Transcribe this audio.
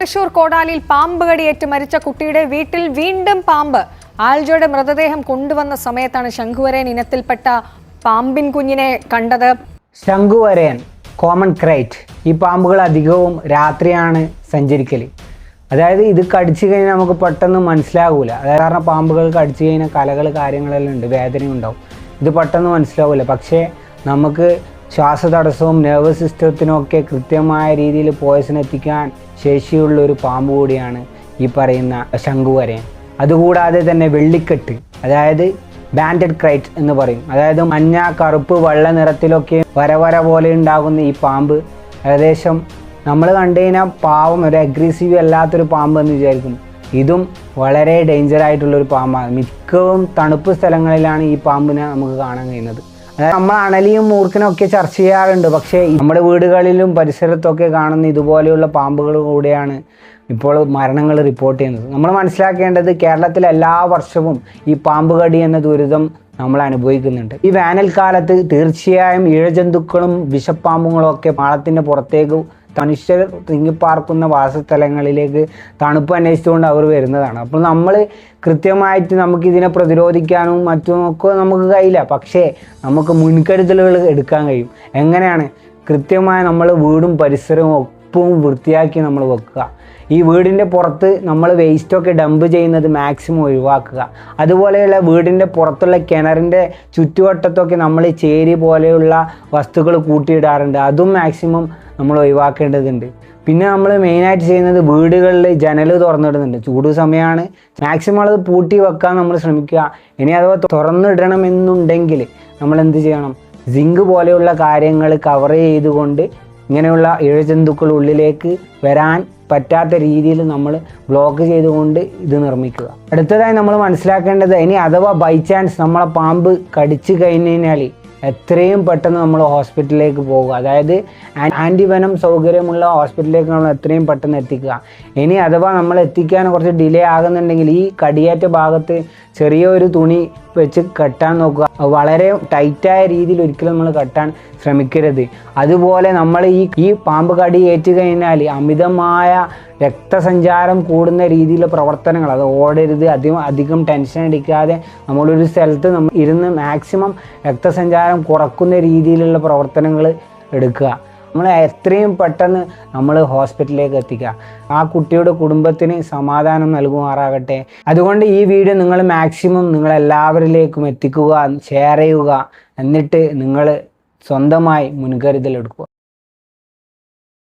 തൃശൂർ കോടാലിയിൽ പാമ്പ് കടിയേറ്റ് മരിച്ച കുട്ടിയുടെ വീട്ടിൽ വീണ്ടും പാമ്പ്. ആൽജോയുടെ മൃതദേഹം കൊണ്ടുവന്ന സമയത്താണ് ശംഖുവരയൻ ഇനത്തിൽപ്പെട്ട പാമ്പിൻ കുഞ്ഞിനെ കണ്ടത്. ശംഖുവരയൻ, കോമൺ ക്രൈറ്റ്, ഈ പാമ്പുകൾ അധികവും രാത്രിയാണ് സഞ്ചരിക്കൽ. അതായത് ഇത് കടിച്ചു കഴിഞ്ഞാൽ നമുക്ക് പെട്ടെന്ന് മനസ്സിലാകൂല. അതായത് കാരണം പാമ്പുകൾ കടിച്ചു കഴിഞ്ഞാൽ കലകൾ കാര്യങ്ങളെല്ലാം ഉണ്ട്, വേദന ഉണ്ടാവും. ഇത് പെട്ടെന്ന് മനസ്സിലാവില്ല. പക്ഷേ നമുക്ക് ശ്വാസതടസ്സവും നെർവസ് സിസ്റ്റത്തിനും ഒക്കെ കൃത്യമായ രീതിയിൽ പോയ്സൺ എത്തിക്കാൻ ശേഷിയുള്ള ഒരു പാമ്പ് കൂടിയാണ് ഈ പറയുന്ന ശംഖുവരയൻ. അതുകൂടാതെ തന്നെ വെള്ളിക്കെട്ട്, അതായത് ബാൻഡഡ് ക്രൈറ്റ് എന്ന് പറയും. അതായത് മഞ്ഞ, കറുപ്പ്, വെള്ള നിറത്തിലൊക്കെ വര പോലെ ഉണ്ടാകുന്ന ഈ പാമ്പ് ഏകദേശം നമ്മൾ കണ്ടു കഴിഞ്ഞാൽ പാവം, ഒരു അഗ്രസീവ് അല്ലാത്തൊരു പാമ്പ് എന്ന് വിചാരിക്കും. ഇതും വളരെ ഡേഞ്ചർ ആയിട്ടുള്ളൊരു പാമ്പാണ്. മിക്കവും തണുപ്പ് സ്ഥലങ്ങളിലാണ് ഈ പാമ്പിനെ നമുക്ക് കാണാൻ കഴിയുന്നത്. അതായത് നമ്മൾ അണലിയും മൂർഖനും ഒക്കെ ചർച്ച ചെയ്യാറുണ്ട്. പക്ഷേ നമ്മുടെ വീടുകളിലും പരിസരത്തൊക്കെ കാണുന്ന ഇതുപോലെയുള്ള പാമ്പുകൾ കൂടെയാണ് ഇപ്പോൾ മരണങ്ങൾ റിപ്പോർട്ട് ചെയ്യുന്നത്. നമ്മൾ മനസ്സിലാക്കേണ്ടത് കേരളത്തിൽ എല്ലാ വർഷവും ഈ പാമ്പ് കടി എന്ന ദുരിതം നമ്മൾ അനുഭവിക്കുന്നുണ്ട്. ഈ വേനൽക്കാലത്ത് തീർച്ചയായും ഇഴജന്തുക്കളും വിഷപ്പാമ്പുകളും ഒക്കെ മാളത്തിൻ്റെ പുറത്തേക്ക് മനുഷ്യർ തിങ്ങിപ്പാർക്കുന്ന വാസസ്ഥലങ്ങളിലേക്ക് തണുപ്പ് അന്വേഷിച്ചുകൊണ്ട് അവർ വരുന്നതാണ്. അപ്പോൾ നമ്മൾ കൃത്യമായിട്ട് നമുക്കിതിനെ പ്രതിരോധിക്കാനും മറ്റുമൊക്കെ നമുക്ക് കഴിയില്ല. പക്ഷേ നമുക്ക് മുൻകരുതലുകൾ എടുക്കാൻ കഴിയും. എങ്ങനെയാണ്? കൃത്യമായി നമ്മൾ വീടും പരിസരവും ഒപ്പവും വൃത്തിയാക്കി നമ്മൾ വെക്കുക. ഈ വീടിൻ്റെ പുറത്ത് നമ്മൾ വേസ്റ്റൊക്കെ ഡംപ് ചെയ്യുന്നത് മാക്സിമം ഒഴിവാക്കുക. അതുപോലെയുള്ള വീടിൻ്റെ പുറത്തുള്ള കിണറിൻ്റെ ചുറ്റുവട്ടത്തൊക്കെ നമ്മൾ ചേരി പോലെയുള്ള വസ്തുക്കൾ കൂട്ടിയിടാറുണ്ട്. അതും മാക്സിമം നമ്മൾ ഒഴിവാക്കേണ്ടതുണ്ട്. പിന്നെ നമ്മൾ മെയിനായിട്ട് ചെയ്യുന്നത് വീടുകളിൽ ജനൽ തുറന്നിടുന്നുണ്ട്. ചൂട് സമയമാണ്, മാക്സിമം അത് പൂട്ടി വെക്കാൻ നമ്മൾ ശ്രമിക്കുക. ഇനി അഥവാ തുറന്നിടണമെന്നുണ്ടെങ്കിൽ നമ്മൾ എന്ത് ചെയ്യണം? സിങ്ക് പോലെയുള്ള കാര്യങ്ങൾ കവർ ചെയ്തുകൊണ്ട് ഇങ്ങനെയുള്ള ഇഴജന്തുക്കൾ ഉള്ളിലേക്ക് വരാൻ പറ്റാത്ത രീതിയിൽ നമ്മൾ ബ്ലോക്ക് ചെയ്തുകൊണ്ട് ഇത് നിർമ്മിക്കുക. അടുത്തതായി നമ്മൾ മനസ്സിലാക്കേണ്ടത്, ഇനി അഥവാ ബൈ ചാൻസ് നമ്മളെ പാമ്പ് കടിച്ചു കഴിഞ്ഞാൽ എത്രയും പെട്ടെന്ന് നമ്മൾ ഹോസ്പിറ്റലിലേക്ക് പോകുക. അതായത് ആൻറ്റിവെനം സൗകര്യമുള്ള ഹോസ്പിറ്റലിലേക്ക് നമ്മൾ എത്രയും പെട്ടെന്ന് എത്തിക്കുക. ഇനി അഥവാ നമ്മൾ എത്തിക്കാൻ കുറച്ച് ഡിലേ ആകുന്നുണ്ടെങ്കിൽ ഈ കടിയേറ്റ ഭാഗത്ത് ചെറിയൊരു തുണി വെച്ച് കെട്ടാൻ നോക്കുക. വളരെ ടൈറ്റായ രീതിയിൽ ഒരിക്കലും നമ്മൾ കെട്ടാൻ ശ്രമിക്കരുത്. അതുപോലെ നമ്മൾ ഈ പാമ്പ് കടി ഏറ്റു കഴിഞ്ഞാൽ അമിതമായ രക്തസഞ്ചാരം കൂടുന്ന രീതിയിലുള്ള പ്രവർത്തനങ്ങൾ, അത് ഓടരുത്. അധികം ടെൻഷൻ അടിക്കാതെ നമ്മളൊരു സ്ഥലത്ത് നമ്മൾ ഇരുന്ന് മാക്സിമം രക്തസഞ്ചാരം കുറക്കുന്ന രീതിയിലുള്ള പ്രവർത്തനങ്ങൾ എടുക്കുക. നമ്മൾ എത്രയും പെട്ടെന്ന് നമ്മൾ ഹോസ്പിറ്റലിലേക്ക് എത്തിക്കുക. ആ കുട്ടിയുടെ കുടുംബത്തിന് സമാധാനം നൽകുമാറാകട്ടെ. അതുകൊണ്ട് ഈ വീഡിയോ നിങ്ങൾ മാക്സിമം നിങ്ങളെല്ലാവരിലേക്കും എത്തിക്കുക, ഷെയർ ചെയ്യുക. എന്നിട്ട് നിങ്ങൾ സ്വന്തമായി മുൻകരുതലെടുക്കുക.